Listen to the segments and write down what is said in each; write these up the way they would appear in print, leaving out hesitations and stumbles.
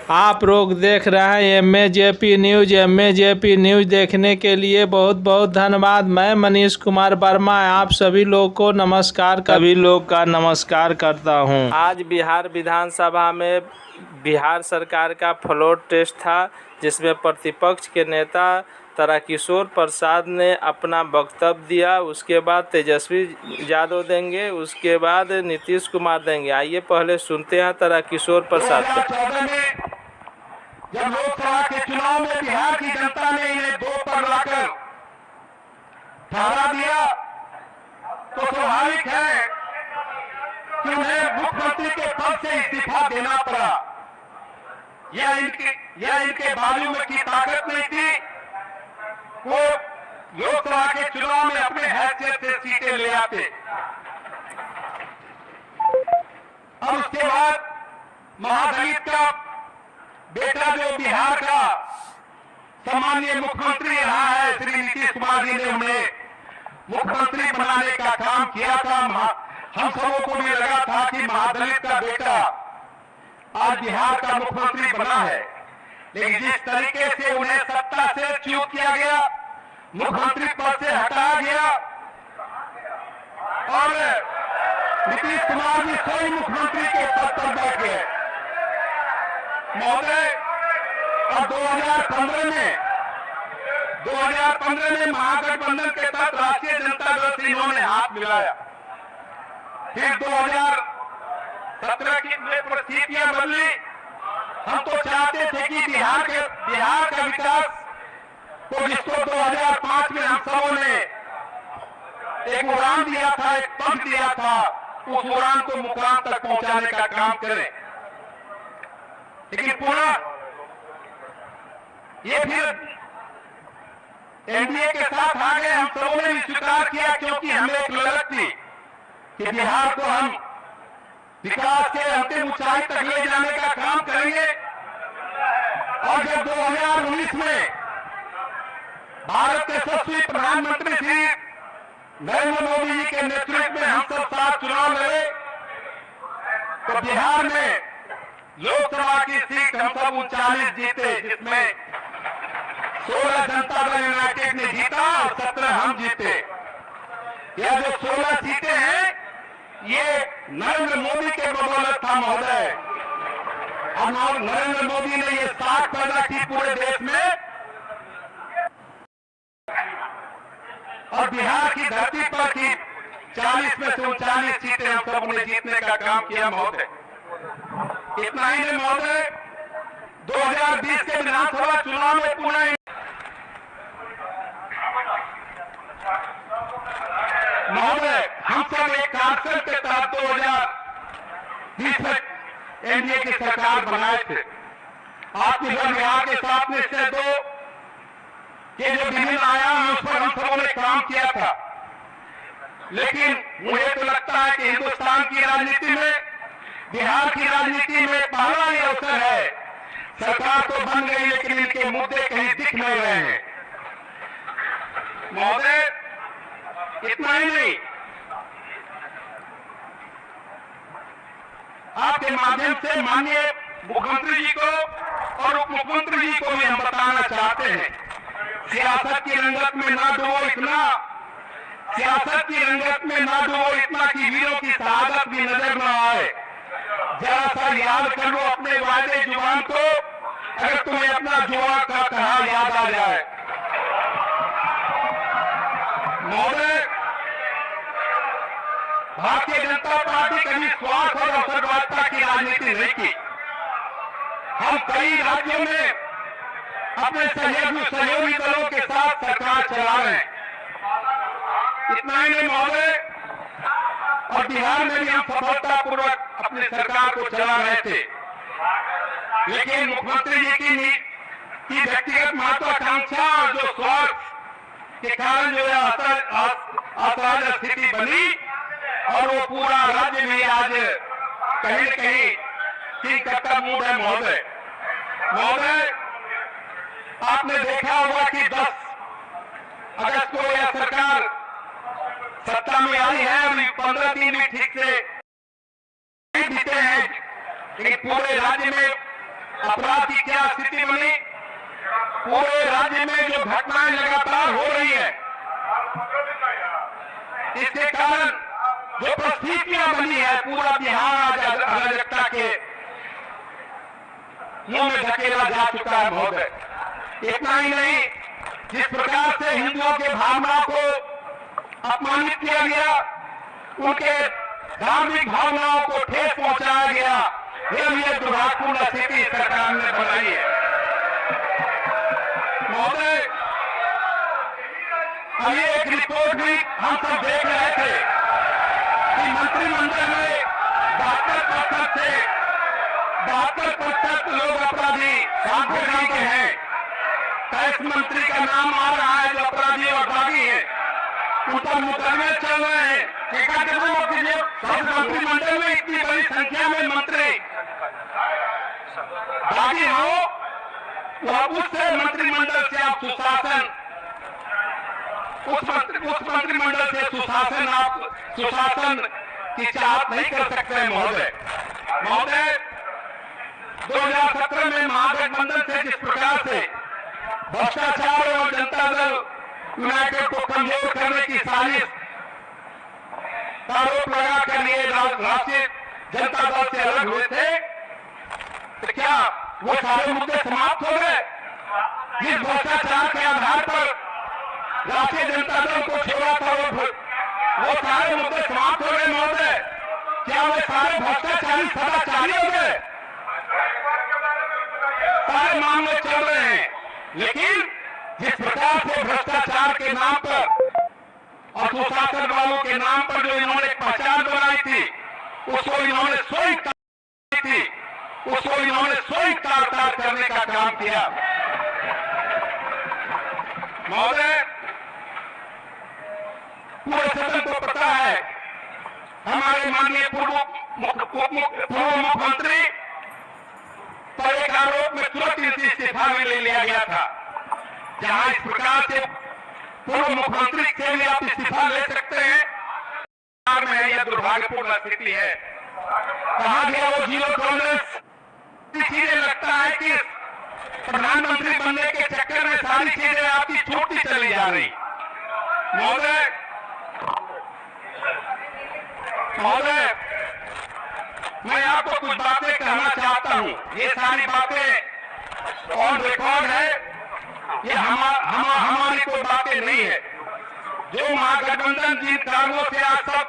आप लोग देख रहे हैं MAJP न्यूज। MAJP न्यूज देखने के लिए बहुत बहुत धन्यवाद। मैं मनीष कुमार वर्मा आप सभी लोग को सभी लोग का नमस्कार करता हूं। आज बिहार विधानसभा में बिहार सरकार का फ्लोर टेस्ट था, जिसमें प्रतिपक्ष के नेता तारकिशोर प्रसाद ने अपना वक्तव्य दिया। उसके बाद तेजस्वी यादव देंगे, उसके बाद नीतीश कुमार देंगे। आइए पहले सुनते हैं तारकिशोर प्रसाद को। जब लोकसभा के चुनाव में बिहार की जनता ने इन्हें दो पर लाकर ठहरा दिया, तो स्वाभाविक है कि उन्हें मुख्यमंत्री के पद से इस्तीफा देना पड़ा। यह इनके बाजू में की ताकत नहीं थी। वो लोकसभा के चुनाव में अपने हैसियत से सीटें ले आते। और उसके बाद महादलित का बेटा जो बिहार का सम्मानीय मुख्यमंत्री रहा है श्री नीतीश कुमार जी ने उन्हें मुख्यमंत्री बनाने का काम किया था। हम सबों को भी लगा था कि महादलित का बेटा आज बिहार का मुख्यमंत्री बना है, लेकिन जिस तरीके से उन्हें सत्ता से च्युत किया गया, मुख्यमंत्री पद से हटाया गया और नीतीश कुमार जी स्वयं मुख्यमंत्री के पद पर बैठ गए। महोदय, और 2015 में महागठबंधन के तहत राष्ट्रीय जनता दल से इन्होंने हाथ मिलाया। फिर 2017 की परिस्थितियां बदली। हम तो चाहते थे कि बिहार का विकास को, जिसको 2005 में हम सबों ने एक उड़ान दिया था, एक पंख दिया था, उस उड़ान को मुकाम तक पहुंचाने का काम करें। लेकिन पुनः ये फिर एनडीए के साथ आ गए। हम सबों ने भी स्वीकार किया, क्योंकि हमें एक ललक थी कि बिहार को हम विकास के अंतिम ऊंचाई तक ले जाने का काम करेंगे। और जब 2019 में भारत के यशस्वी प्रधानमंत्री श्री नरेंद्र मोदी जी के नेतृत्व में हम सब साथ चुनाव लड़े, तो बिहार में लोकसभा की सीट हम सब 39 जीते, जिसमें 16 जनता दल यूनाइटेड ने जीता और 17 हम जीते। यह जो 16 सीटें हैं, ये नरेंद्र मोदी के बदौलत था महोदय। अब नरेंद्र मोदी ने ये साख पैदा की पूरे देश में, और बिहार की धरती पर की 40 में से 39 सीटें हम सब ने जीतने का काम किया महोदय। इतना ही नहीं महोदय, 2020 के विधानसभा चुनाव में पुनः महोदय हम सब एक कार्यक्रम के तहत 2020 में एनडीए की सरकार बनाए थे। आत्मनिर्भर बिहार के साथ निश्चय दो ये जो विभिन्न आयाम है, उस पर हम सबों ने काम किया था। लेकिन मुझे तो लगता है कि हिंदुस्तान की राजनीति में, बिहार की राजनीति में पहला ये अवसर है। सरकार तो बन गई, लेकिन इनके मुद्दे कहीं दिख नहीं रहे हैं महोदय। इतना ही नहीं, आपके माध्यम से माननीय मुख्यमंत्री जी को और उप मुख्यमंत्री जी को भी हम बताना चाहते हैं, सियासत की रंगत में ना डूबो इतना, सियासत की रंगत में ना डूबो इतना कि वीरों की शहादत भी नजर न आए। जरा सा याद कर लो अपने वादे जुबान को, अगर तुम्हें अपना जुआ का कहा याद आ जाए। महोदय, भारतीय जनता पार्टी कभी स्वार्थ और अवसरवादिता की राजनीति नहीं की। हम कई राज्यों में अपने सहयोगी दलों के साथ सरकार चला रहे हैं। इतना ही नहीं महोदय, और बिहार में भी हम सफलतापूर्वक अपनी सरकार को चला रहे थे। लेकिन मुख्यमंत्री जी की व्यक्तिगत महत्वाकांक्षा और जो स्वार्थ के कारण जो है असहज स्थिति बनी, और वो पूरा राज्य भी आज कहीं न कहीं की कट्टर मूड है महोदय। आपने देखा होगा कि 10 अगस्त को यह सरकार सत्ता में आई है, अभी 15 दिन भी ठीक से बीते हैं, लेकिन पूरे राज्य में अपराध की क्या स्थिति बनी, पूरे राज्य में जो घटनाएं लगातार हो रही है, इसके कारण जो परिस्थितियां बनी है, पूरा बिहार आज अराजकता के मुंह में धकेला जा चुका है महोदय। इतना ही नहीं, जिस प्रकार से हिंदुओं के भावनाओं को अपमानित किया गया, उनके धार्मिक भावनाओं को ठेस पहुंचाया गया, यह दुर्भाग्यपूर्ण स्थिति सरकार ने बनाई है महोदय। अभी एक रिपोर्ट भी हम सब देख रहे थे कि मंत्रिमंडल में 72% लोग अपराधी सांप्रदायिक के हैं। 23 मंत्री का नाम आ रहा है जो अपराधी और दागी है, उन पर मुकदमे चल रहे हैं। मंत्रिमंडल में इतनी बड़ी संख्या में मंत्री दागी हो, तो उससे मंत्रिमंडल से आप सुशासन, उस मंत्रिमंडल से सुशासन की चाहत नहीं कर सकते महोदय। 2017 में महागठबंधन से जिस प्रकार से भ्रष्टाचार और जनता दल यूनाइटेड को कमजोर करने की साजिश का आरोप लगा कर ये राष्ट्रीय जनता दल से अलग हुए थे, तो क्या वो सारे मुद्दे समाप्त हो गए? जिस भ्रष्टाचार के आधार पर राष्ट्रीय जनता दल को छोड़ा था, वो सारे मुद्दे समाप्त हो गए महोदय? क्या वो सारे भ्रष्टाचारी सदाचारी हो गए? सारे मामले चल रहे हैं, लेकिन जिस प्रकार से भ्रष्टाचार के नाम पर और सुशासन वालों के नाम पर जो इन्होंने पहचान बनाई थी, उसको इन्होंने स्वयं तार करने का काम किया महोदय। पूरे सदन को पता है, हमारे माननीय पूर्व मुख्यमंत्री पर एक आरोप में तुरंत इस्तीफा में ले लिया गया था। जहां इस प्रकार से पूर्व मुख्यमंत्री से भी आप इस्तीफा ले सकते हैं, यह दुर्भाग्यपूर्ण स्थिति है। कहा गया वो जीरो टॉलरेंस। चीजें लगता है कि प्रधानमंत्री बनने के चक्कर में सारी चीजें आपकी छूटती चली जा रही। महोदय, मैं आपको कुछ बातें कहना चाहता हूं। ये सारी बातें ऑन रिकॉर्ड है, ये हमारी कोई बातें नहीं है। जो महागठबंधन जिन कारणों से आज तक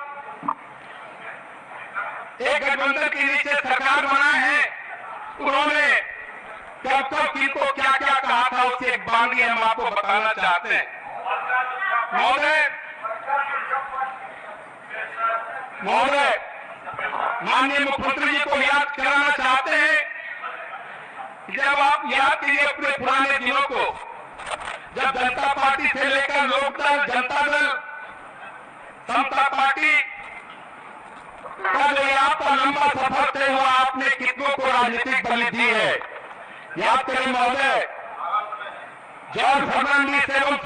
एक गठबंधन के नीचे सरकार बना है, उन्होंने कब कब किनको क्या क्या कहा था, उससे एक बांधी हम आपको बताना चाहते हैं महोदय। माननीय मुख्यमंत्री जी को याद कराना चाहते हैं, जब आप याद कीजिए अपने पुराने दिनों को, जब जनता पार्टी से लेकर लोकदल, जनता दल, समता पार्टी का जो आपका लंबा सफर तय हुआ, आपने कितनों को राजनीतिक बलि दी है। याद करें महोदय, जॉर्ज फर्नांडिस एवं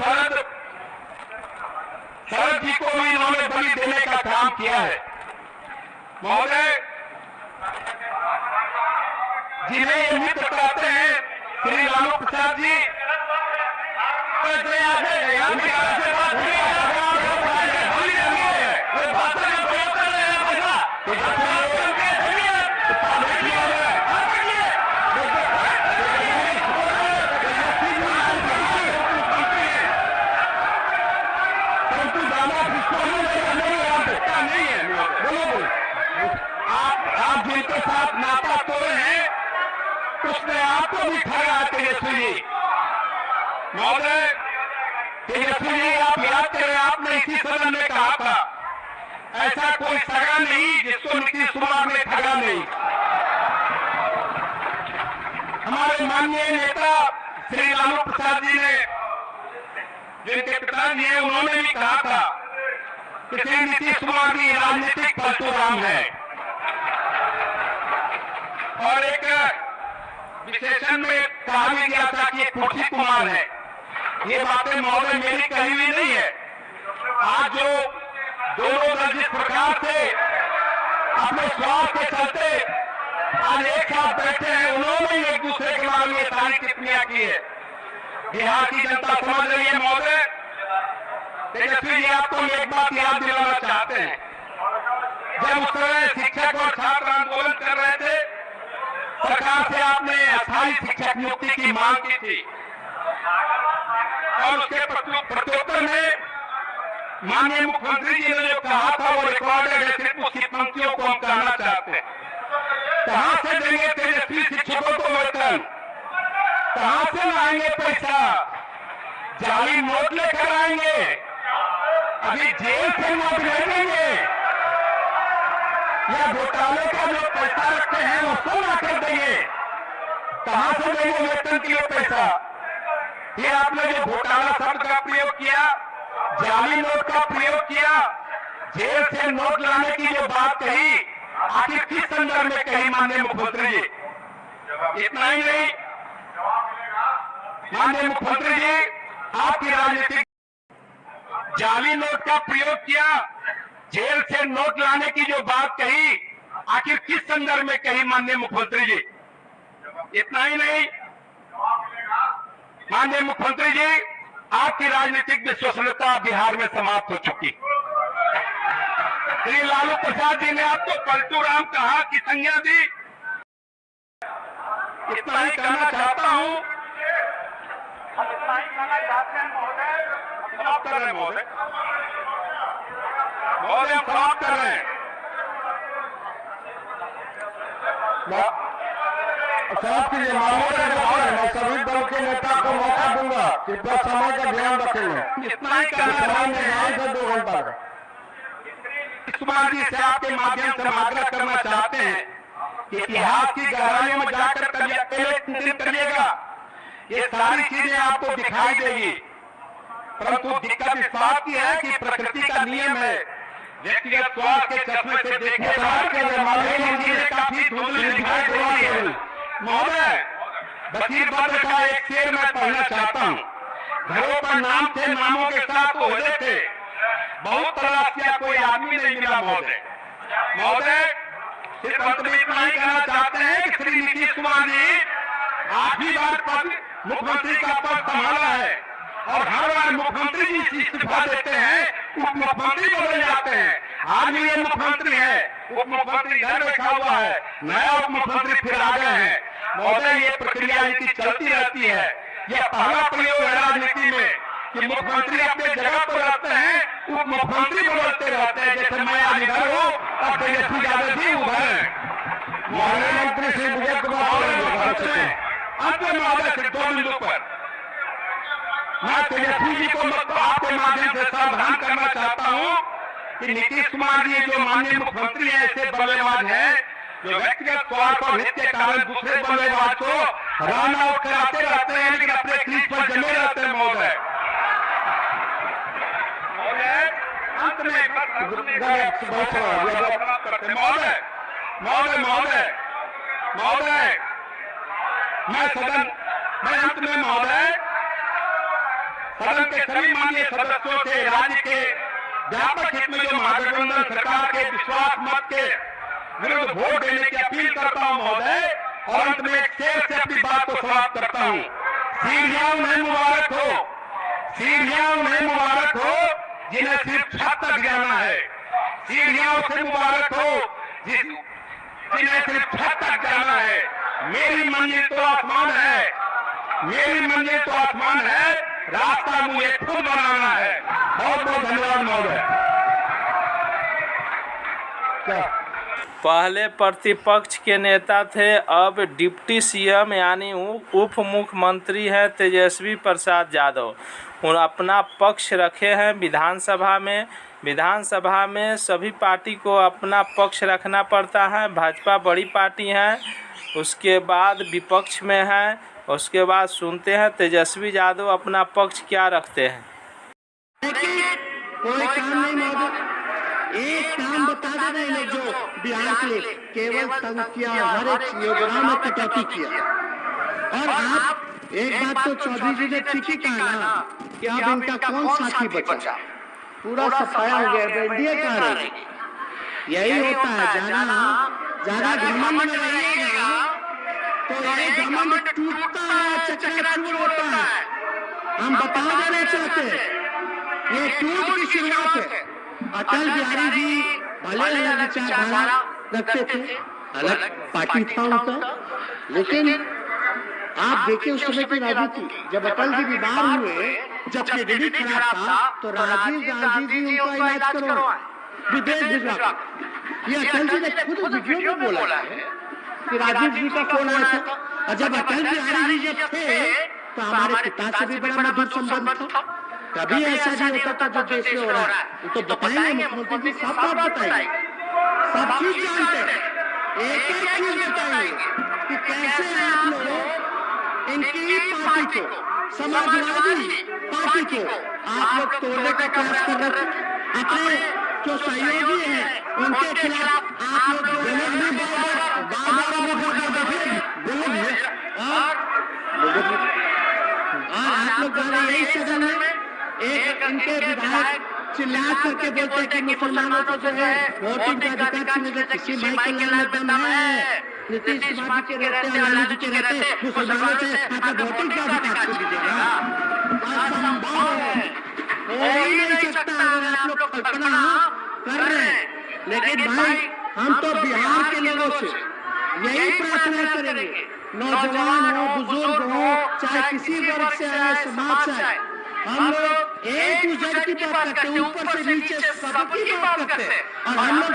शरद जी को भी इन्होंने बलि देने का काम किया है महोदय। जिन्हें ये मित्र कहते हैं श्री लालू प्रसाद जी, आप जिनके साथ नाता तोड़े हैं, उसने आपको भी ठगा तेजस्वी जी महोदय। तेजस्वी जी, आप याद करें, आपने इसी सदन में कहा था, ऐसा कोई सगा नहीं जिसको नीतीश कुमार ने ठगा नहीं। हमारे माननीय नेता श्री लालू प्रसाद जी ने, जिनके पिताजी हैं, उन्होंने भी कहा था कि श्री नीतीश कुमार जी राजनीतिक परशुराम है। और एक विशेषण में कहा भी गया था कि कुर्सी कुमार है। ये बातें महोदय मेरी कही हुई नहीं है। आज जो दोनों दल जिस प्रकार से अपने स्वार्थ के चलते आज एक साथ बैठे हैं, उन्होंने एक दूसरे के बारे में सारी टिप्पणियां की है। बिहार की जनता समझ रही है महोदय। तेजस्वी जी, आपको हम एक बात याद दिलाना चाहते हैं, जब उस समय शिक्षक और छात्र आंदोलन कर रहे थे, सरकार से आपने अस्थायी शिक्षक नियुक्ति की मांग की थी और उसके प्रत्युत्तर में माननीय मुख्यमंत्री जी ने जो कहा था वो रिकॉर्डेड है। सिर्फ उसकी पंक्तियों को हम कहना चाहते हैं। कहां से देंगे तेजस्वी शिक्षकों को वेतन? कहां से लाएंगे पैसा? जाली नोट लेकर आएंगे? अभी जेल से नोट भेजेंगे या घोटाले का जो पैसा रखते हैं उसको ला कर देंगे? कहां से देंगे वेतन के लिए पैसा? फिर आपने जो घोटाला शब्द का प्रयोग किया, जाली नोट का प्रयोग किया, जेल से नोट लाने की जो बात कही, आखिर किस संदर्भ में कही माननीय मुख्यमंत्री जी? इतना ही नहीं, माननीय मुख्यमंत्री जी, आपकी राजनीतिक जाली नोट का प्रयोग किया, जेल से नोट लाने की जो बात कही, आखिर किस संदर्भ में कही माननीय मुख्यमंत्री जी? इतना ही नहीं, माननीय मुख्यमंत्री जी, आपकी राजनीतिक विश्वसनीयता बिहार में समाप्त हो चुकी। श्री लालू प्रसाद जी ने आपको पलटू राम कहा कि संज्ञा दी। इतना ही कहना चाहता हूं। समाप्त कर रहे हैं महोदय, महोदय हम समाप्त कर रहे हैं। साहब के लिए मैं सभी दल के नेता को मौका दूंगा, कृपया समय का ध्यान रखेंगे। इतना ही कहना चाहते हैं। 2 घंटा का कुमार जी से आपके माध्यम से हम आग्रह करना चाहते हैं कि इतिहास की गहराइयों में जाकर पहले करिएगा, ये सारी चीजें आपको दिखाई देगी। परंतु दिक्कत इस बात की है कि प्रकृति का नियम है, व्यक्तिगत स्वार्थ के चश्मे से देखने चीजें काफी धुंधली दिखाई दे रही है। महोदय, बशीर बद्र का एक शेर मैं पढ़ना चाहता हूँ। घरों पर नाम थे, नामों के साथ ओहदे थे, बहुत तलाश किया कोई आदमी नहीं मिला महोदय। महोदय, सिर्फ अंत में इतना ही कहना चाहते हैं कि श्री नीतीश कुमार जी आखिरी बार पद मुख्यमंत्री का पद संभाला है और हर बार मुख्यमंत्री जी इस्तीफा देते हैं, उप मुख्यमंत्री बदल जाते हैं। आज भी ये मुख्यमंत्री है, उप मुख्यमंत्री घर बैठा हुआ है, नया उप मुख्यमंत्री फिर आ गए हैं। महोदय, ये प्रक्रिया इनकी चलती रहती है। यह पहला प्रयोग है राजनीति में कि मुख्यमंत्री अपने जगह पर रहते हैं, उप मुख्यमंत्री बदलते रहते हैं। जैसे मैं आज इधर हूँ और तेजस्वी यादव जी उधर हैं। मुख्यमंत्री श्री विजय कुमार अंत में महोदय सिर्फ 2 बिंदु पर मैं तेजस्वी जी को आपके माध्यम से सावधान करना चाहता हूँ कि नीतीश कुमार जी जो माननीय मुख्यमंत्री हैं, ऐसे बल्लेबाज हैं जो व्यक्तिगत स्वार्थ और हित के कारण दूसरे बल्लेबाज को रन आउट कराते रहते हैं, लेकिन अपने क्रीज पर जमे रहते हैं। महोदय, अंत में महोदय महोदय महोदय महोदय मैं अंत में महोदय सदन के सभी माननीय सदस्यों से राज्य के व्यापक हित में जो महागठबंधन सरकार के विश्वास मत के विरुद्ध वोट देने की अपील करता हूं महोदय। और अंत में एक शेर से अपनी बात को समाप्त करता हूं। सीढ़ियां उन्हें मुबारक हो, सीढ़ियां उन्हें मुबारक हो जिन्हें सिर्फ छत तक जाना है। सीढ़ियां उसे मुबारक हो जिन्हें सिर्फ छत तक जाना है। मेरी मंजिल तो आसमान है, मेरी मंजिल तो आसमान है, रास्ता मुझे खुद बनाना है। बहुत बहुत धन्यवाद महोदय। पहले प्रतिपक्ष के नेता थे, अब डिप्टी सीएम यानी उप मुख्यमंत्री हैं तेजस्वी प्रसाद यादव। उन अपना पक्ष रखे हैं विधानसभा में। विधानसभा में सभी पार्टी को अपना पक्ष रखना पड़ता है। भाजपा बड़ी पार्टी है, उसके बाद विपक्ष में है, उसके बाद सुनते हैं तेजस्वी यादव अपना पक्ष क्या रखते हैं। कोई काम नहीं महोदय, एक काम बता दे रहे हैं जो बिहार के लिए केवल संख्या हर एक योजना में कटौती किया। और आप एक बात तो चौधरी जी ने ठीक ही कहा ना कि अब इनका कौन साथी बचा, पूरा सफाया हो गया, एनडीए कहा रही। यही होता है, जाना ज्यादा घमंड में रहिएगा तो ये घमंड टूटता है, चकनाचूर होता है। हम बता देना चाहते हैं ये टूट की शुरुआत है। अटल बिहारी जी भले अलग विचारधारा रखते थे, अलग पार्टी था उनका, लेकिन आप देखिए उस समय की राजनीति, जब अटल जी बीमार हुए, जब किडनी खराब था तो राजीव गांधी जी उनका इलाज करवाए, विदेश भिजवा। ये अटल जी ने खुद वीडियो में बोला है कि राजीव जी का फोन आया था, और जब अटल बिहारी जी जब थे तो हमारे पिता से भी बड़ा मधुर संबंध था। कभी ऐसा नहीं होता था जो देश में हो रहा है, वो तो बताएंगे मुख्यमंत्री जी, सब बात बताएंगे, सब चीज जानते हैं। एक एक चीज बताएंगे कि कैसे आप लोग इनकी पार्टी को, समाजवादी पार्टी को आप लोग तोड़ने का प्रयास कर रहे थे। अपने जो सहयोगी हैं उनके खिलाफ आप लोग और आप लोग यही सदन में एक इनके विधायक चिल्ला करके बोलते हैं कि मुसलमानों को जो है वोटिंग का अधिकार छीने, किसी भाई का लाल दम है, नीतीश कुमार जी के रहते हैं, लालू जी के रहते हैं, मुसलमानों से आपका वोटिंग का अधिकार छीन लीजिएगा, असंभव है, हो ही नहीं सकता। अगर आप लोग कल्पना कर रहे हैं, लेकिन भाई हम तो बिहार के लोगों से यही प्रार्थना करेंगे, नौजवान हो, बुजुर्ग हो, चाहे किसी वर्ग से आए, समाज से आए, हम लोग एक दूसरे की बात करते हैं, ऊपर से नीचे सबकी बात करते हैं, और हम लोग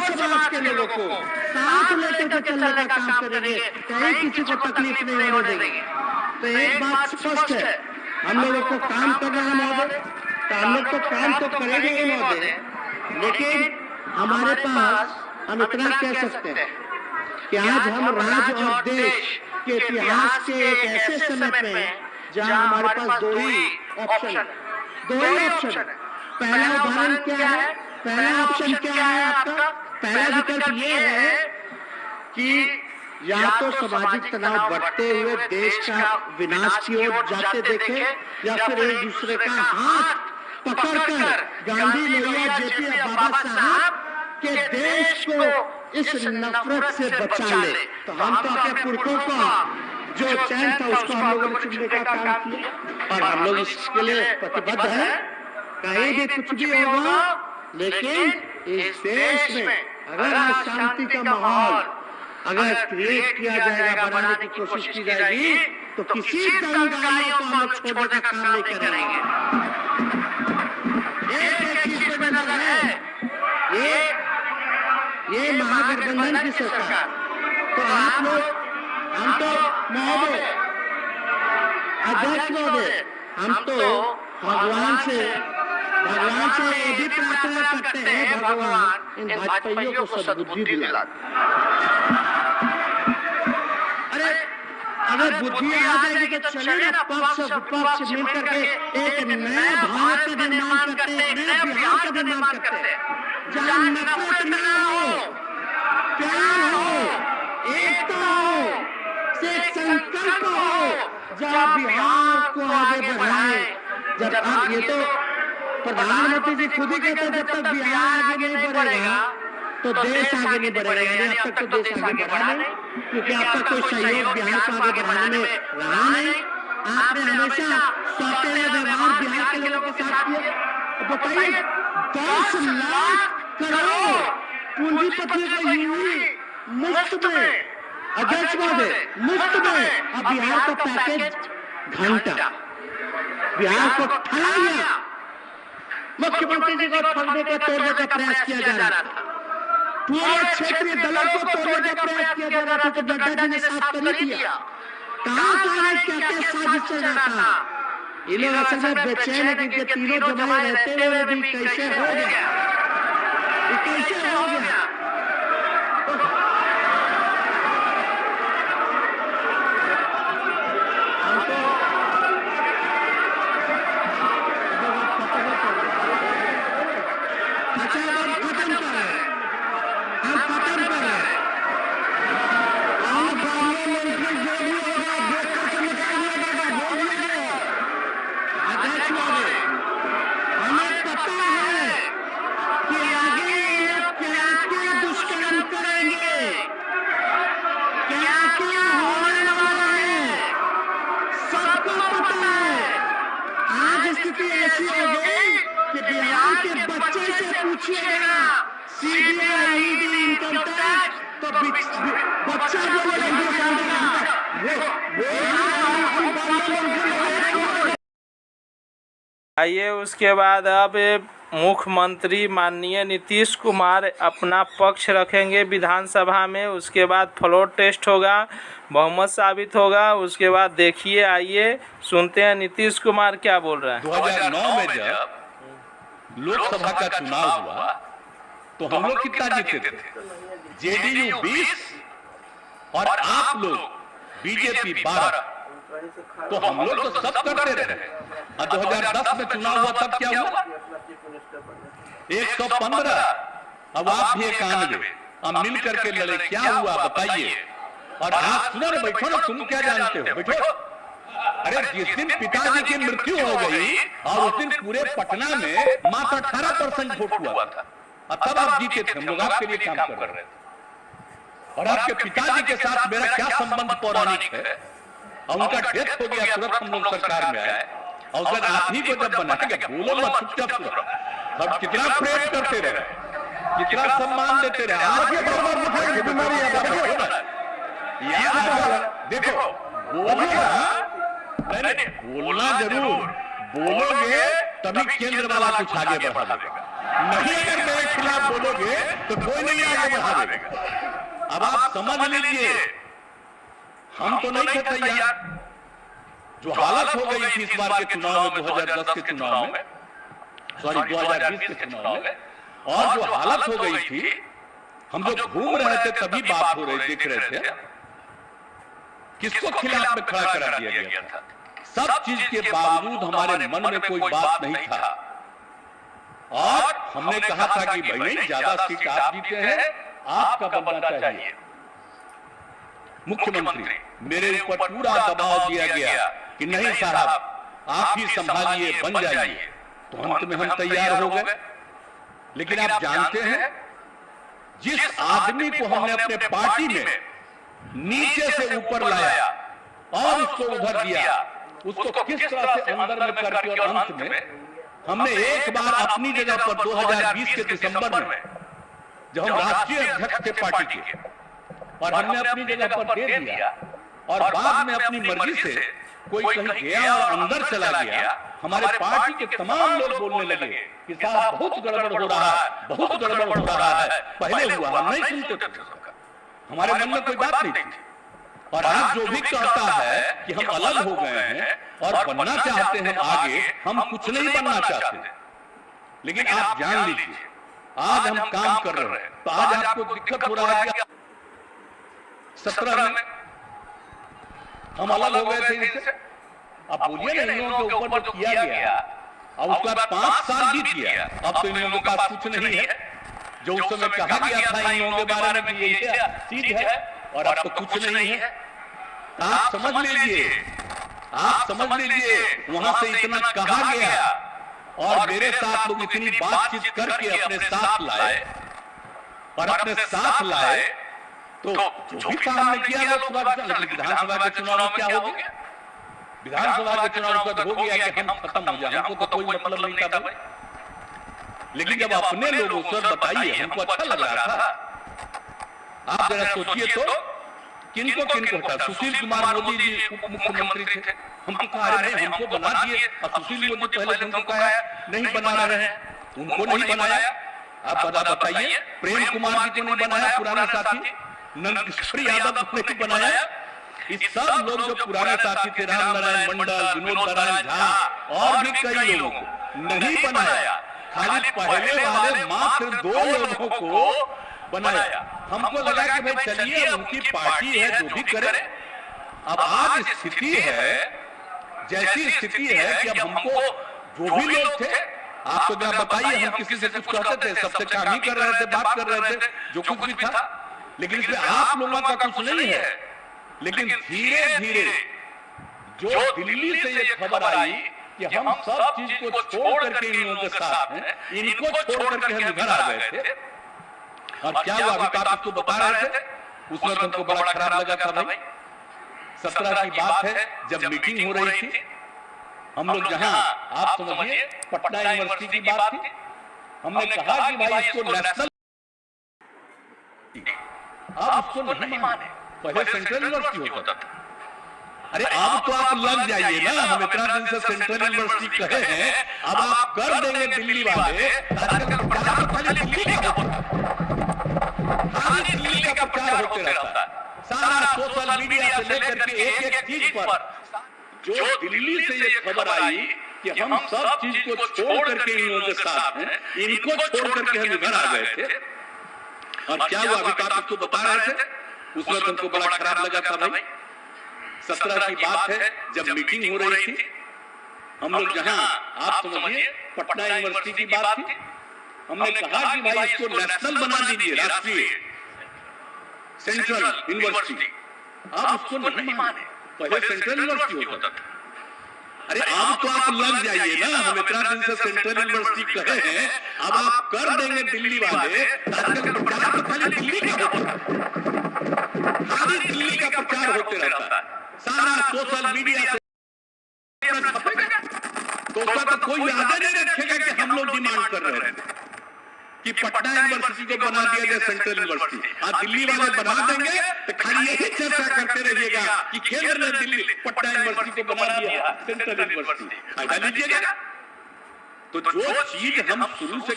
सब समाज के लोगों को साथ लेकर के चलने का काम करेंगे, कहीं किसी को तकलीफ नहीं होने देंगे। तो एक बात स्पष्ट है, हम लोगों को काम करना है महोदय, तो हम लोग तो काम तो करेंगे ही महोदय, लेकिन हमारे पास हम इतना कह सकते हैं कि आज हम राज्य और देश के इतिहास के एक ऐसे समय में जहां हमारे पास दो ही ऑप्शन है। पहला उदाहरण क्या है, पहला ऑप्शन क्या है आपका? पहला विकल्प ये है कि या तो सामाजिक तनाव बढ़ते हुए देश का विनाश की ओर जाते देखे, या फिर एक दूसरे का हाथ पकड़कर गांधी, लोहिया, जेपी और बाबा साहब के देश को इस नफरत से बचा ले। तो हम तो अपने पुरखों का जो चैन था उसको हम लोगों ने चुनने का काम किया, और हम लोग इसके लिए प्रतिबद्ध हैं। कहीं भी कुछ भी होगा, लेकिन इस देश में अगर आज शांति का माहौल अगर क्रिएट किया जाएगा, बनाने की कोशिश की जाएगी, तो किसी दंगाइयों को हम लोग छोड़ने का काम नहीं करेंगे। एक चीज पे नजर है, ये महागठबंधन की सरकार, तो आप लोग, हम तो महोदय, अध्यक्ष महोदय, हम तो भगवान से ये भी प्रार्थना करते हैं, भगवान इन भाजपाइयों को सद्बुद्धि दिला। अरे अगर बुद्धि आ जाएगी तो चले ना, पक्ष विपक्ष मिलकर के एक नया भारत का निर्माण करते हैं, नया बिहार का निर्माण करते हैं, जहाँ नफरत ना हो, प्यार हो, एकता हो, से संकल्प हो, जहाँ बिहार को आगे बढ़ाए। जब आप, ये तो प्रधानमंत्री जी खुद ही कहते हैं, जब तक बिहार आगे नहीं बढ़ेगा तो देश आगे नहीं बढ़ेगा। यानी अब तक तो देश आगे बढ़ा नहीं, क्योंकि आपका कोई सहयोग बिहार को आगे बढ़ाने में रहा नहीं। आपने हमेशा सौतेले व्यवहार बिहार के लोगों के साथ किया। बताइए, 10 लाख करोड़ पूंजीपतियों को यूं मुफ्त में, अध्यक्ष महोदय, मुफ्त में, अब बिहार का पैकेज घंटा, बिहार को ठगा गया। मुख्यमंत्री जी को ठगने का, तोड़ने का प्रयास किया जा रहा था, पूरे क्षेत्रीय दलों को तोड़ने का प्रयास किया जा रहा था, तो नड्डा जी ने साफ कर नहीं दिया। कहाँ क्या साजिश चल रहा था। ये लोग असल में बेचैन है, क्योंकि तीनों जमाए रहते हुए भी कैसे हो गया, कैसे हो गया। ऐसी हो गई कि बिहार के बच्चे से पूछिएगा सीबीआई, ईडी, इनकम टैक्स, तो बच्चा आइए उसके बाद अब मुख्यमंत्री माननीय नीतीश कुमार अपना पक्ष रखेंगे विधानसभा में। उसके बाद फ्लोर टेस्ट होगा, बहुमत साबित होगा। उसके बाद देखिए, आइए सुनते हैं नीतीश कुमार क्या बोल रहे हैं। 2009 में जब लोकसभा का चुनाव हुआ तो हम लोग कितना जीते थे? जेडीयू 20 और आप लोग बीजेपी 12। तो हम लोग तो सब करते रहे। और 2010 में चुनाव हुआ तब क्या हुआ? 115। अब आप भी 91। अब मिल करके लड़े, क्या हुआ बताइए। और आज सुनो ना, बैठो ना, तुम क्या जानते हो, बैठो। अरे जिस दिन पिताजी की मृत्यु हो गई और उस दिन पूरे पटना में मात्र 18% वोट हुआ था। और तब आप जीते थे, हम लोग आपके लिए काम कर रहे थे। और आपके पिताजी के साथ मेरा क्या संबंध पौराणिक है। और उनका डेथ हो गया, तुरंत हम लोग सरकार में आए। और सर आप ही को जब बनाएंगे, बोलो मत, चुपचाप। हम कितना प्रेम करते रहे, कितना सम्मान देते रहे। आज के देखो बोलना जरूर, बोलोगे तभी केंद्र वाला कुछ आगे बढ़ा देगा। नहीं अगर मेरे खिलाफ बोलोगे तो कोई नहीं आगे बढ़ा देगा। अब आप समझ लीजिए, हम तो नहीं थे तैयार। जो हालत हो गई थी इस बार के चुनाव में, 2010 के चुनाव में, सॉरी 2020 के चुनाव में, और जो हालत हो गई थी, हम जो घूम रहे थे तभी बात हो रही, देख रहे थे किसको खिलाफ में खड़ा करा दिया गया था। सब चीज के बावजूद हमारे मन में कोई बात नहीं था। और हमने कहा था कि भाई नहीं, ज्यादा सीट आप जीते हैं, आपका बनना चाहिए मुख्यमंत्री। मेरे ऊपर पूरा दबाव दिया गया कि नहीं साहब आप ही संभालिए, बन जाइए। तो अंत में हम तैयार हो गए। लेकिन आप जानते हैं, जिस आदमी को हमने अपने पार्टी में नीचे से ऊपर लाया और उसको उधर दिया, उसको किस तरह से अंदर में करके और अंत में हमने एक बार अपनी जगह पर 2020 के दिसंबर में, जब हम राष्ट्रीय अध्यक्ष थे पार्टी के, और हमने अपनी जगह पर दे दिया। और बाद में अपनी मर्जी से कोई कहीं गया और अंदर चला गया। हमारे पार्टी के तमाम लोग बोलने लगे कि साहब बहुत गड़बड़ हो रहा है, बहुत गड़बड़ हो रहा है। पहले हुआ, हम नहीं सुनते थे, हमारे मन में कोई बात नहीं थी। और आज जो भी कहता है कि हम अलग हो गए हैं और बनना चाहते हैं आगे, हम कुछ नहीं बनना चाहते। लेकिन आप जान लीजिए, आज हम काम कर रहे हैं। तो आज आपको दिक्कत हो रहा है कि 17 में हम अलग हो गए थे इनसे। अब बोलिए ना, इन लोगों के ऊपर जो किया गया, अब उसके बाद 5 साल बीत गया। अब तो इन लोगों के पास कुछ नहीं है। जो उस समय कहा गया था इन लोगों के बारे में कि ये चीज है, और अब तो कुछ नहीं है। आप समझ लीजिए, आप समझ लीजिए, वहां से इतना कहा गया और मेरे साथ लोग इतनी बातचीत करके अपने साथ लाए, और अपने साथ लाए तो जो भी काम ने किया लोकसभा, विधानसभा के चुनाव में क्या हो गया? विधानसभा के चुनाव का हो गया कि हम खत्म हो जाए, हमको तो कोई मतलब नहीं था भाई। लेकिन जब अपने लोगों से बताइए, हमको अच्छा लग रहा था। आप जरा सोचिए तो, किनको किनको हटा? सुशील कुमार मोदी जी उप मुख्यमंत्री थे, हमको कहा नहीं, हमको बना दिए। और सुशील मोदी पहले हमको कहा नहीं बना रहे हैं, उनको नहीं बनाया। आप बताइए, प्रेम कुमार जी को नहीं बनाया, पुराने साथी नंदकिशोर यादव को नहीं बनाया। इस सब लोग जो पुराने साथी थे, राम नारायण मंडल, विनोद नारायण झा और भी कई लोगों को नहीं बनाया। खाली पहले वाले मात्र 2 लोगों को बनाया। हमको लगा कि भाई चलिए उनकी पार्टी है, जो भी करे। अब आज स्थिति है, जैसी स्थिति है कि अब हमको जो भी लोग थे, आपको जरा बताइए, हम किसी से कुछ कहते थे, सबसे काम ही कर रहे थे, बात कर रहे थे, जो कुछ भी था। लेकिन इसमें आप लोगों का कुछ नहीं है। लेकिन धीरे धीरे जो दिल्ली से ये खबर आई कि हम सब चीज को छोड़ करके इन लोगों के साथ हैं, इनको छोड़ करके हम इधर आ गए थे। और क्या हुआ, अभी आप इसको बता रहे थे, उसमें तुमको बड़ा खराब लगा था भाई। 17 की बात है, जब मीटिंग हो रही थी हम लोग जहां आप समझिए पटना यूनिवर्सिटी की बात थी, हमने कहा कि भाई इसको नेशनल, आप उसको नहीं माने, पहले सेंट्रल यूनिवर्सिटी होता था। अरे अब तो आप लग जाइए ना, हम इतना दिन से सेंट्रल यूनिवर्सिटी कहे हैं, अब आप कर देंगे दिल्ली वाले। आजकल प्रचार खाली दिल्ली का होता है, खाली दिल्ली का प्रचार होते रहता है, सारा सोशल मीडिया से लेकर के एक एक चीज पर। जो दिल्ली से ये खबर आई कि हम सब चीज को छोड़ करके इन लोगों के साथ हैं, इनको छोड़ करके हम इधर आ गए थे, और क्या हुआ अभी तो आप इसको बता रहे थे, उसमें तो हमको बड़ा खराब लगा था भाई। 17 की बात है जब मीटिंग हो रही थी, हम लोग जहां आप समझिए पटना यूनिवर्सिटी की बात थी, हमने कहा कि भाई इसको नेशनल बना दीजिए, राष्ट्रीय सेंट्रल यूनिवर्सिटी। आप उसको नहीं माने, पहले सेंट्रल यूनिवर्सिटी होता था। अरे अब तो आप लग जाइए ना, हम इतना दिन से सेंट्रल यूनिवर्सिटी कहे हैं, अब आप कर देंगे दिल्ली वाले। आजकल प्रचार खाली दिल्ली का होता है, खाली दिल्ली का प्रचार होते रहता है, सारा सोशल मीडिया से छपेगा, तो उसका तो कोई याद नहीं रखेगा कि हम लोग डिमांड कर रहे हैं कि पटना यूनिवर्सिटी को बना दिया जाए सेंट्रल यूनिवर्सिटी। आज दिल्ली वाले बना देंगे तो खाली यही चर्चा करते रहिएगा कि केंद्र ने दिल्ली पटना यूनिवर्सिटी को बना दिया सेंट्रल यूनिवर्सिटी, हटा लीजिएगा। तो जो चीज हम शुरू से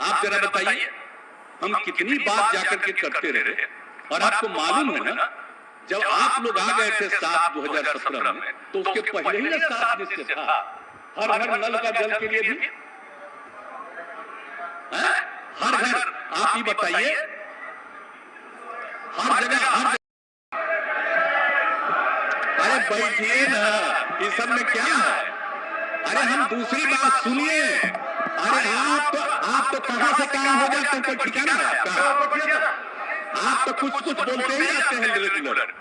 आप जरा बताइए हम कितनी बात जाकर के करते रहे, और आपको मालूम है ना जब आप लोग आ गए थे 7/2017 में, तो उसके पहले ही ना 7 निश्चय था, हर घर नल का जल के लिए भी हर घर, आप ही बताइए हर जगह हर। अरे बैठिए ना, इस सब में क्या है? अरे हम दूसरी बात सुनिए। अरे आप तो कहां से कहां हो जाते हैं, कोई ठिकाना है आपका? आप तो कुछ बोलते ही आते हैं रेगुलर,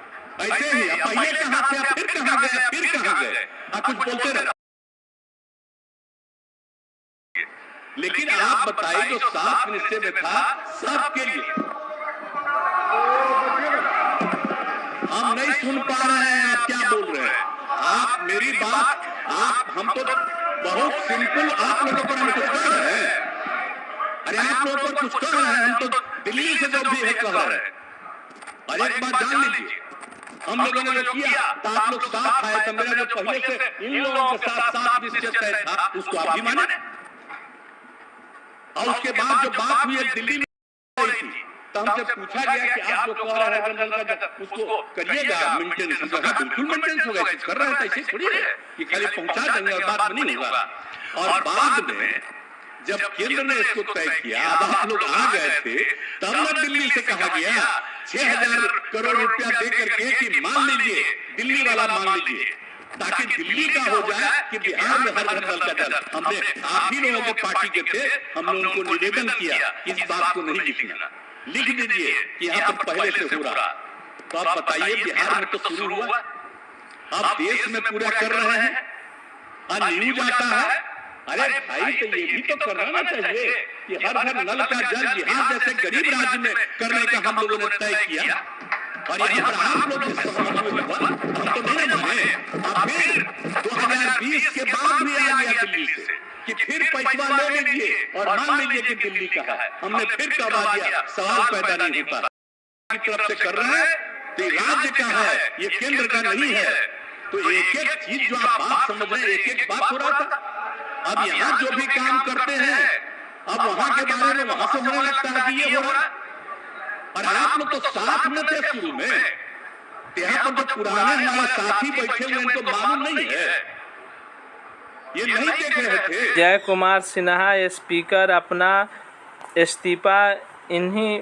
ऐसे ही पहले कहां थे, फिर कहां गए, फिर कहां गए, आप कुछ बोलते रहते। लेकिन आप बताइए जो 7 निश्चय में था सबके लिए, हम नहीं सुन पा रहे हैं आप क्या बोल रहे हैं। आप मेरी बात, आप हम तो बहुत सिंपल आप लोगों पर हम कुछ कर रहे हैं। अरे आप लोगों पर कुछ कर रहे हैं, हम तो दिल्ली से जो भी है कह रहे हैं। और एक बात जान लीजिए, हम लोगों ने जो किया तो आप लोग साथ आए, तो मेरा जो पहले से इन लोगों के साथ 7 निश्चय तय था उसको आप भी माने। और उसके बाद जो बात हुई दिल्ली में थी, तो हमसे पूछा गया कि आप जो कह रहे हैं जनरल का उसको करिएगा मेंटेनेंस, हम कहा बिल्कुल मेंटेनेंस होगा, कर रहे हैं ऐसे थोड़ी है कि खाली पहुंचा देंगे और बात नहीं होगा। और बाद में जब केंद्र ने इसको तय किया, अब आप लोग आ गए थे, तब न दिल्ली से कहा गया 6000 करोड़ रुपया दे करके कि मान लीजिए दिल्ली वाला मान लीजिए, ताकि दिल्ली का हो जाए कि बिहार में हर घर नल का जल। हमने आप ही लोगों के पार्टी के थे, हमने उनको निवेदन किया इस बात को नहीं लिखना, लिख दीजिए कि यहाँ पर पहले से हो रहा। तो आप बताइए बिहार में तो शुरू हुआ, अब देश में पूरा कर रहे हैं, और न्यूज आता है। अरे भाई तो ये भी तो करना चाहिए कि हर घर नल का जल बिहार जैसे गरीब राज्य में करने का हम लोगों ने तय किया, और यहाँ पर आप लोग हम तो नहीं माने। अब फिर 2020 के बाद भी आ गया दिल्ली से कि फिर पैसा ले लीजिए और मान लीजिए कि दिल्ली का है। हमने फिर करवा दिया, सवाल पैदा नहीं होता। की तरफ से कर रहे हैं तो राज्य का है, ये केंद्र का नहीं है। तो एक एक चीज जो आप बात समझ रहे हैं, एक एक बात हो रहा था। अब यहाँ जो भी काम करते हैं, अब वहां के बारे में वहां से होने लगता है कि ये हो रहा है। और आप लोग तो साथ में थे शुरू में, यहाँ पर जो पुराने हमारे साथी बैठे हुए इनको मालूम नहीं है, ये नहीं देख रहे थे। जय कुमार सिन्हा स्पीकर अपना इस्तीफा इन्हीं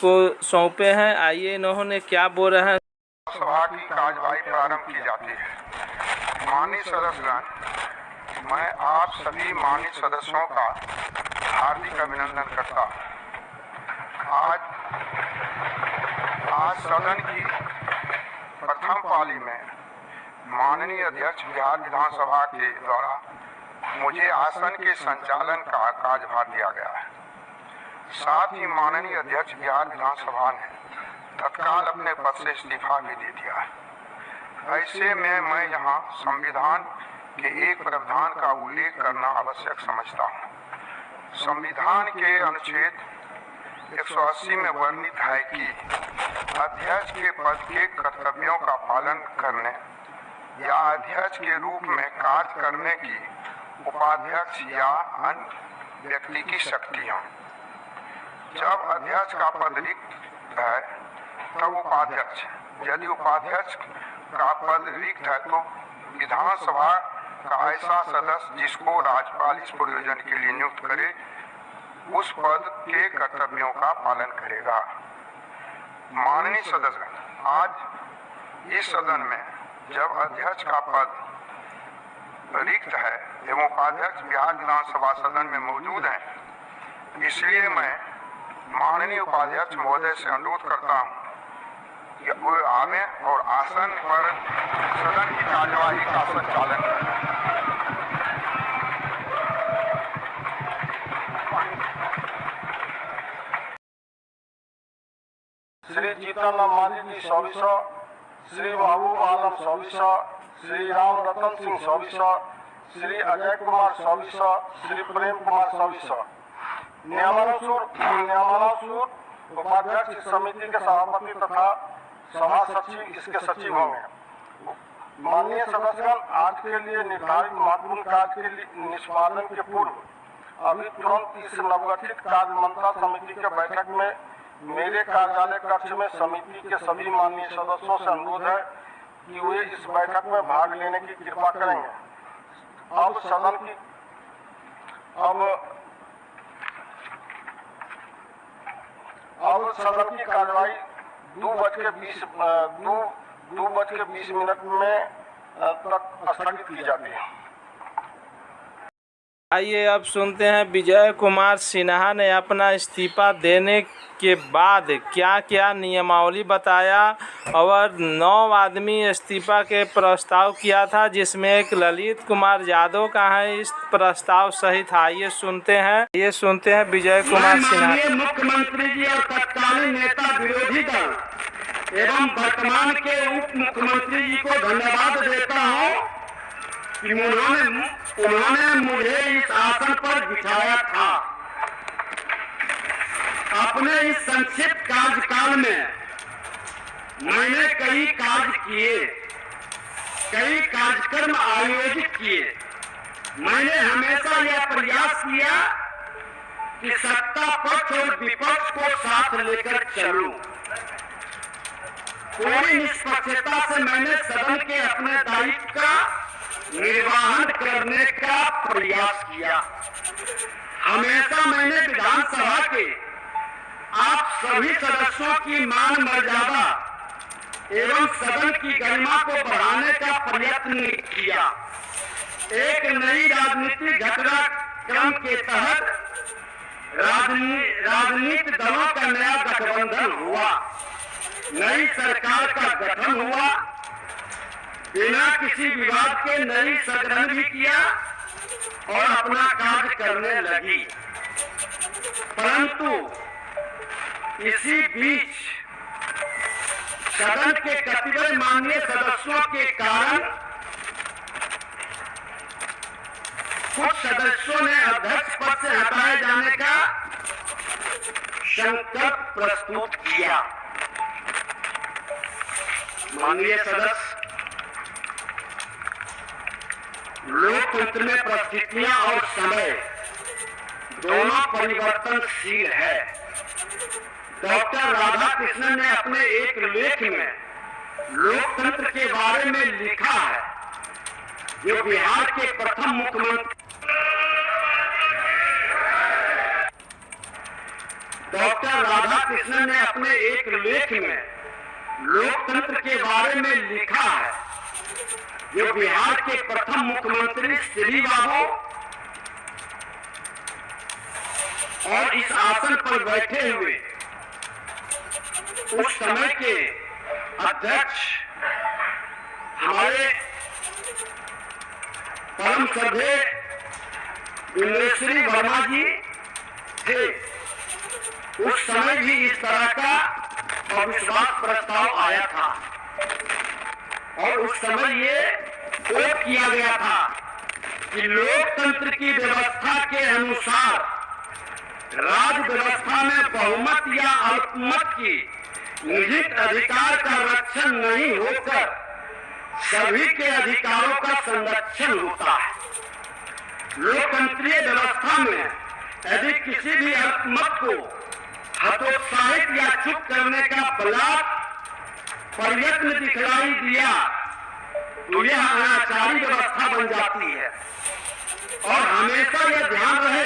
को सौंपे हैं। आइए इन्होंने क्या बोल रहे हैं। सभा की कार्यवाही प्रारंभ की जाती है। माननीय सदस्यगण, मैं आप सभी माननीय सदस्यों का हार्दिक अभिनंदन करता हूँ। आज सदन की प्रथम पाली में माननीय अध्यक्ष बिहार विधानसभा के द्वारा मुझे आसन के संचालन का कार्यभार दिया गया है। साथ ही माननीय अध्यक्ष बिहार विधानसभा ने तत्काल अपने पद से इस्तीफा भी दे दिया है। ऐसे में मैं यहाँ संविधान के एक प्रावधान का उल्लेख करना आवश्यक समझता हूँ। संविधान के अनुच्छेद 180 में वर्णित है कि अध्यक्ष के पद के कर्तव्यों का पालन करने या अध्यक्ष के रूप में कार्य करने की उपाध्यक्ष या अन्य व्यक्ति की शक्तियाँ। जब अध्यक्ष का पद रिक्त है तब उपाध्यक्ष, यदि उपाध्यक्ष का पद रिक्त है तो विधानसभा का ऐसा सदस्य जिसको राज्यपाल इस प्रयोजन के लिए नियुक्त करे उस पद के कर्तव्यों का पालन करेगा। माननीय सदस्य, आज इस सदन में जब अध्यक्ष का पद रिक्त है एवं उपाध्यक्ष बिहार विधानसभा सदन में मौजूद है, इसलिए मैं माननीय उपाध्यक्ष महोदय से अनुरोध करता हूं कि वो आवे और आसन पर सदन की कार्यवाही का संचालन करें। श्री जीतन राम मांझी जी 2400, श्री महबूब आलम 2400, श्री राम रतन सिंह 2400, श्री अजय कुमार 2400, श्री प्रेम कुमार 2400। नियमानुसार उपाध्यक्ष इस समिति के सभापति तथा सभा सचिव इसके सचिव होंगे। माननीय सदस्यगण, आज के लिए निर्धारित महत्वपूर्ण कार्य के निष्पादन के पूर्व अभी तुरंत इस नवगठित कार्य मंत्रणा समिति के बैठक में मेरे कार्यालय कक्ष में समिति के सभी माननीय सदस्यों से अनुरोध है कि वे इस बैठक में भाग लेने की कृपा करेंगे। अब सदन की कार्यवाही 2:20 में तक स्थगित की जाती है। आइए अब सुनते हैं विजय कुमार सिन्हा ने अपना इस्तीफा देने के बाद क्या क्या नियमावली बताया और 9 आदमी इस्तीफा के प्रस्ताव किया था, जिसमें एक ललित कुमार यादव का है इस प्रस्ताव सहित। आइए सुनते हैं विजय कुमार सिन्हा। मुख्यमंत्री जी और तत्कालीन नेता विरोधी दल एवं वर्तमान के उप मुख्यमंत्री जी को धन्यवाद देता हूँ कि उन्होंने मुझे इस आसन पर बिठाया था। अपने इस संक्षिप्त कार्यकाल में मैंने कई कार्य किए, कई कार्यक्रम आयोजित किए। मैंने हमेशा यह प्रयास किया कि सत्ता पक्ष और विपक्ष को साथ लेकर चलूं। पूरी निष्पक्षता से मैंने सदन के अपने दायित्व का निर्वहन करने का प्रयास किया। हमेशा मैंने विधानसभा के आप सभी सदस्यों की मान मर्यादा एवं सदन की गरिमा को बढ़ाने का प्रयत्न किया। एक नई राजनीतिक घटनाक्रम के तहत राजनीतिक दलों का नया गठबंधन हुआ, नई सरकार का गठन हुआ, बिना किसी विवाद के नई संग्रहण भी किया और अपना कार्य करने लगी। परंतु इसी बीच सदन के कतिपय माननीय सदस्यों के कारण कुछ सदस्यों ने अध्यक्ष पद से हटाए जाने का संकल्प प्रस्तुत किया। माननीय सदस्य, लोकतंत्र में परिस्थितियां और समय दोनों परिवर्तनशील है। डॉक्टर राधाकृष्णन ने अपने एक लेख में लोकतंत्र के बारे में लिखा है, जो बिहार के प्रथम मुख्यमंत्री डॉक्टर राधाकृष्णन ने अपने एक लेख में लोकतंत्र के बारे में लिखा है, जो बिहार के प्रथम मुख्यमंत्री श्री बाबू और इस आसन पर बैठे हुए उस समय के अध्यक्ष हमारे परम श्रद्धेय विंदेश्वरी वर्मा जी थे। उस समय भी इस तरह का अविश्वास प्रस्ताव आया था। और उस समय ये वोट किया गया था कि लोकतंत्र की व्यवस्था के अनुसार राज व्यवस्था में बहुमत या अल्पमत की निहित अधिकार का रक्षण नहीं होकर सभी के अधिकारों का संरक्षण होता है। लोकतंत्रीय व्यवस्था में यदि किसी भी अल्पमत को हतोत्साहित या चुप करने का बलात् प्रयत्न दिखलाई दिया तो यह अनाचारी व्यवस्था बन जाती है। और हमेशा यह ध्यान रहे,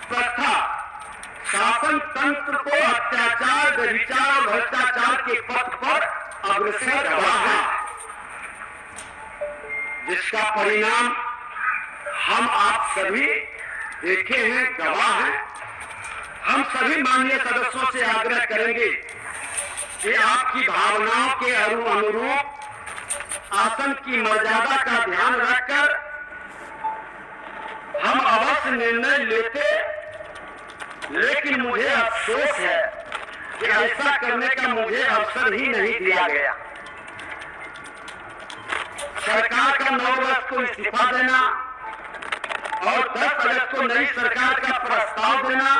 प्रथा शासन तंत्र को अत्याचार, व्यभिचार और भ्रष्टाचार के पथ पर अग्रसर रहा है, जिसका परिणाम हम आप सभी देखे हैं, गवाह हैं। हम सभी माननीय सदस्यों से आग्रह करेंगे कि आपकी भावनाओं के अनुरूप आसन की मर्यादा का ध्यान रखकर हम अवश्य निर्णय लेते, लेकिन मुझे अफसोस है कि ऐसा करने का मुझे अवसर ही नहीं दिया गया। सरकार का 9 अगस्त को इस्तीफा देना और 10 अगस्त को नई सरकार का प्रस्ताव देना,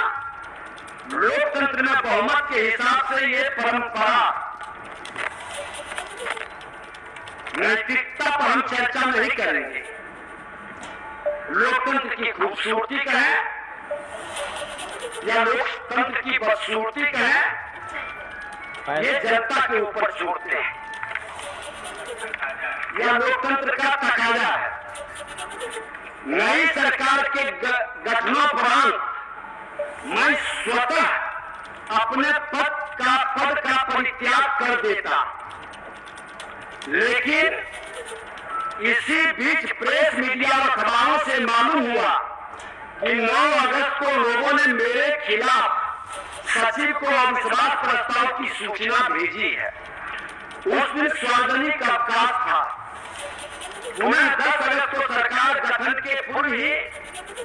लोकतंत्र में बहुमत के हिसाब से ये परंपरा, नैतिकता पर हम चर्चा नहीं करेंगे। लोकतंत्र की खूबसूरती कहें या लोकतंत्र की बदसूरती कहें, ये जनता के ऊपर छोड़ते हैं। यह लोकतंत्र का तकाजा है। नई सरकार के गठनोपरांत मैं स्वतः अपने पद का परित्याग कर देता, लेकिन इसी बीच प्रेस मीडिया और अखबारों से मालूम हुआ कि 9 अगस्त को लोगों ने मेरे खिलाफ सचिव को अविश्वास प्रस्ताव की सूचना भेजी है। उस दिन सार्वजनिक अवकाश था। उन्हें 10 अगस्त को सरकार गठन के पूर्व ही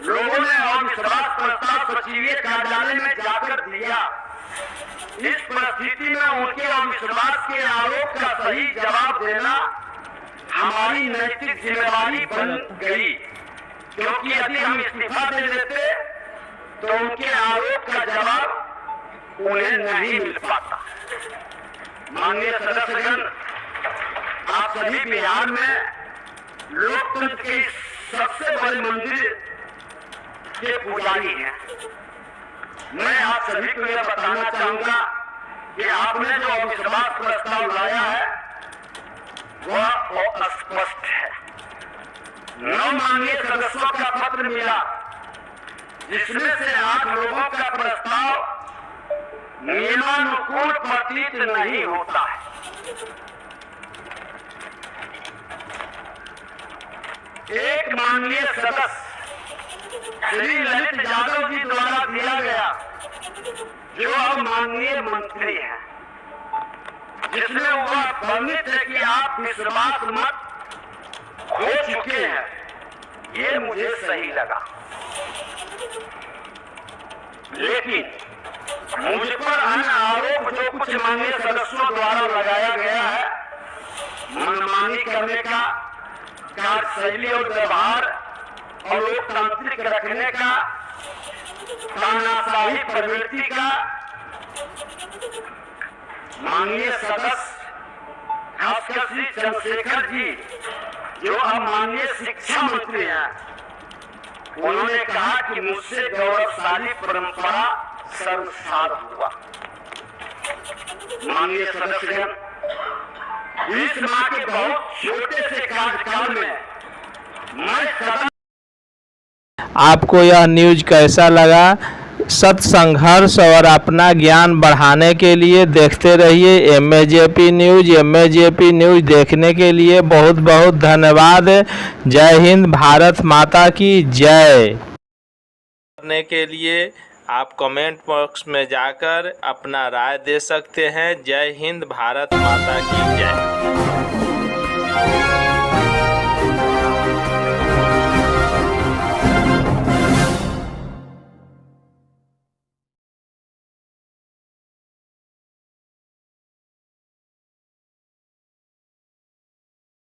लोगों ने अविश्वास प्रस्ताव सचिवीय कार्यालय में जाकर दिया। इस परिस्थिति में उनके अविश्वास के आरोप का सही जवाब देना हमारी नैतिक जिम्मेदारी बन गई, क्योंकि यदि हम इस्तीफा दे देते तो उनके आरोप का जवाब उन्हें नहीं मिल पाता। माननीय सदस्यगण, आप सभी बिहार में लोकतंत्र के सबसे बड़े मंदिर के पुजारी हैं। मैं आप सभी को यह बताना चाहूंगा कि आपने जो अविश्वास प्रस्ताव लाया है वह अस्पष्ट है। 9 माननीय सदस्यों का पत्र मिला, जिसमें से 8 लोगों का प्रस्ताव नियमानुकूल प्रतीत नहीं होता है। एक माननीय सदस्य श्री ललित यादव जी द्वारा दिया गया, जो अब माननीय मंत्री हैं, जिसमें वह वर्णित है कि आप विश्वास मत खो चुके हैं, ये मुझे सही लगा। लेकिन मुझ पर अन्य आरोप जो कुछ माननीय सदस्यों द्वारा लगाया गया है, मनमानी करने का, कार्यशैली और व्यवहार और लोकतांत्रिक रखने का, तानाशाही प्रवृत्ति का, माननीय सदस्य खासकर श्री चंद्रशेखर जी, जो अब माननीय शिक्षा मंत्री हैं, उन्होंने कहा कि मुझसे गौरवशाली परंपरा संसार हुआ। माननीय सदस्यगण, 20 माह के बहुत छोटे से कार्यकाल में मैं सदन। आपको यह न्यूज कैसा लगा? सत्य संघर्ष और अपना ज्ञान बढ़ाने के लिए देखते रहिए MAJP न्यूज। MAJP न्यूज देखने के लिए बहुत बहुत धन्यवाद। जय हिंद, भारत माता की जय। करने के लिए आप कमेंट बॉक्स में जाकर अपना राय दे सकते हैं। जय हिंद, भारत माता की जय।